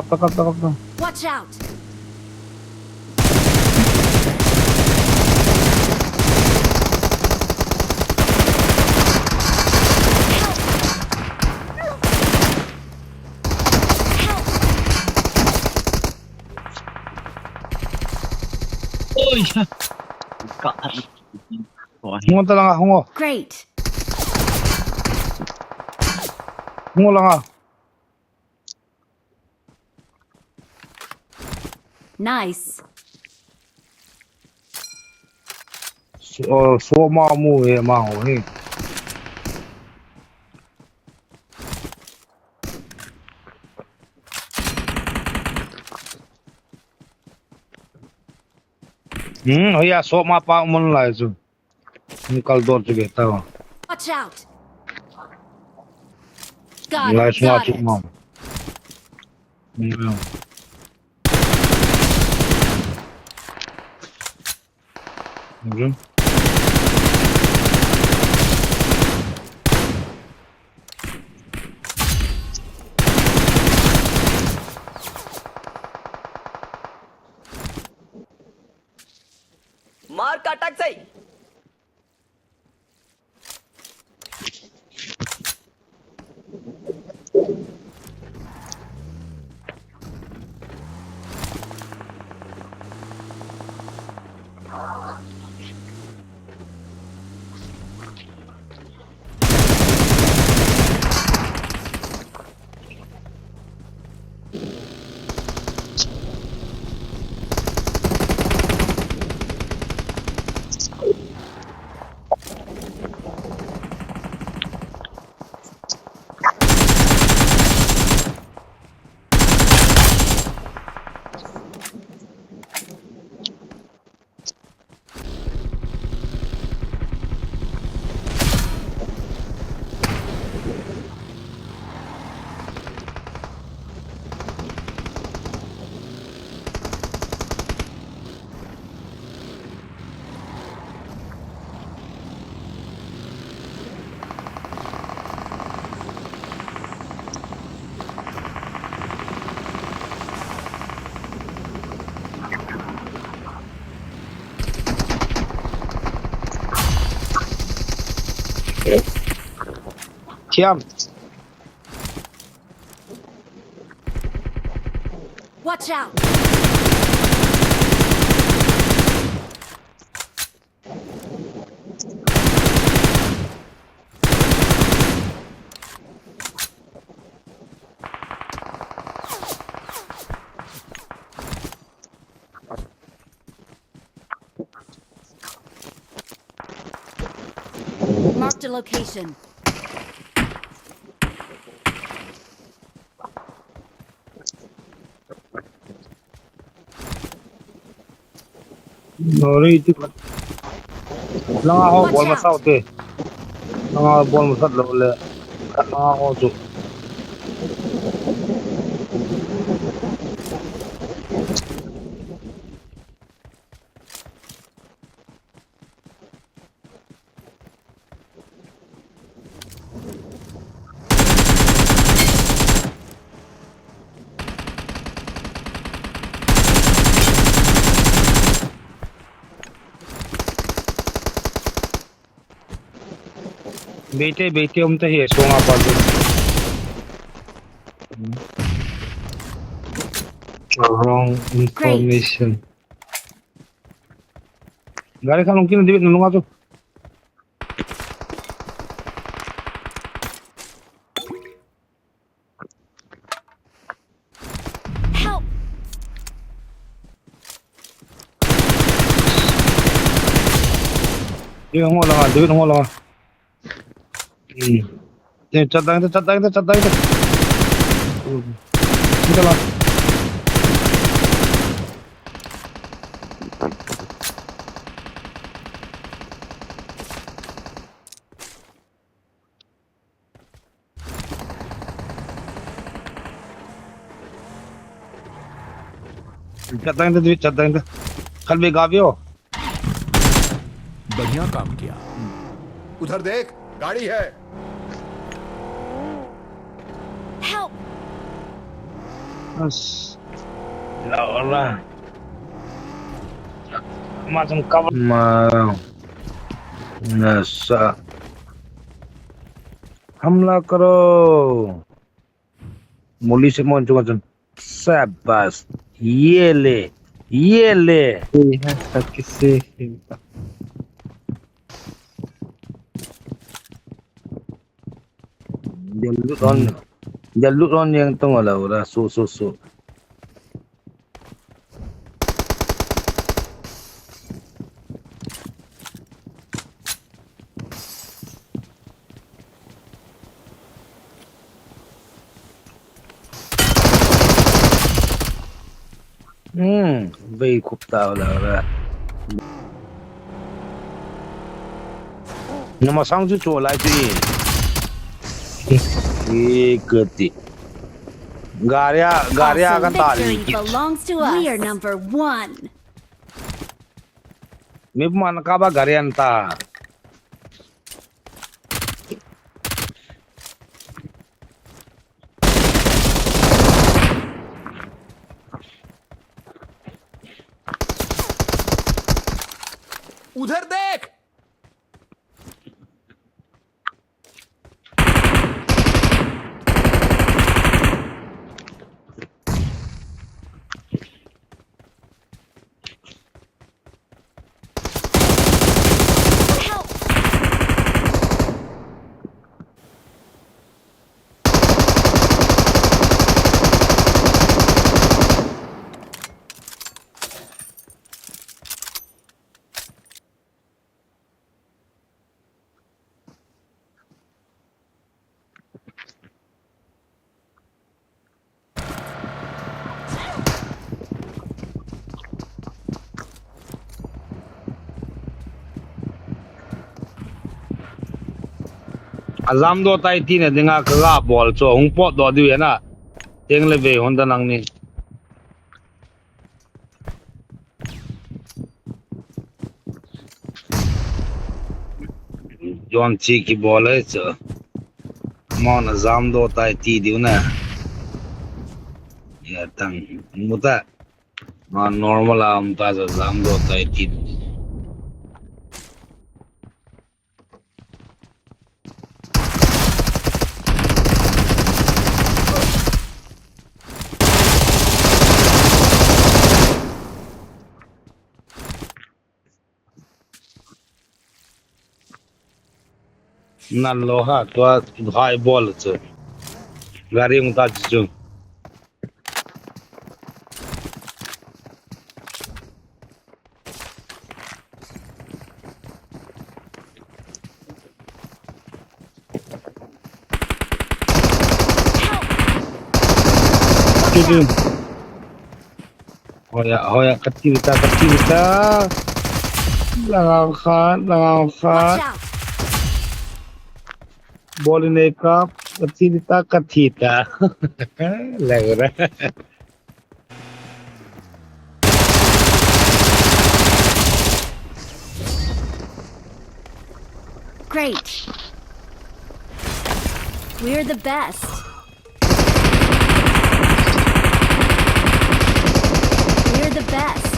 Up. Watch out! Ôi trời, cọ thật. Hungo talaga, hungo. Great. Hungo lang ah. Nice. So mo eh, maho eh. Oh yeah, so pa umon la isu. Nikal door sige tawa. Watch out! Got Nice it. Got watch it. mom. Yeah. Okay. Mark attack say. Tiam. Watch out! Marked a location. Nori itu. Lang ako Watch ball out. masaw te. Lang ako ball masat lo le. Lang ako tu. Bete umta hi so nga pa tu. Wrong information. Gari ka mungkin dibit nulung ato. Help! Dibit ngo lang, dibit ngo lang. Chat dang itu. Kita lah. Chat dang itu. कल भी गावियो बढ़िया काम किया। उधर देख, गाड़ी है। Help! As. Ya Allah. Macam cover. Nasa. हमला करो मुली से मन चुका चुन शाबाश ये ले Essa que se. dia loot on yang tengah lah ora so very खूब tahu lah ora nama sang tu cuba lai tu ketik Garya Awesome. akan tak Victory dikit belongs to us. We are number 1. May mana ka ba Garyan ta उधर देख Help! Azam do tai ti ne dinga ka bol cho hung pot do di na teng le ve hon da nang ni John chi ki bol hai cho mon azam do tai ti di na ya tang muta normal am ta azam do tai ti nan lo ha to high ball cho gari ng ta chu hoya kacita langaw khat Watch out! boleh kap kacita lagra Great. We're the best. We're the best.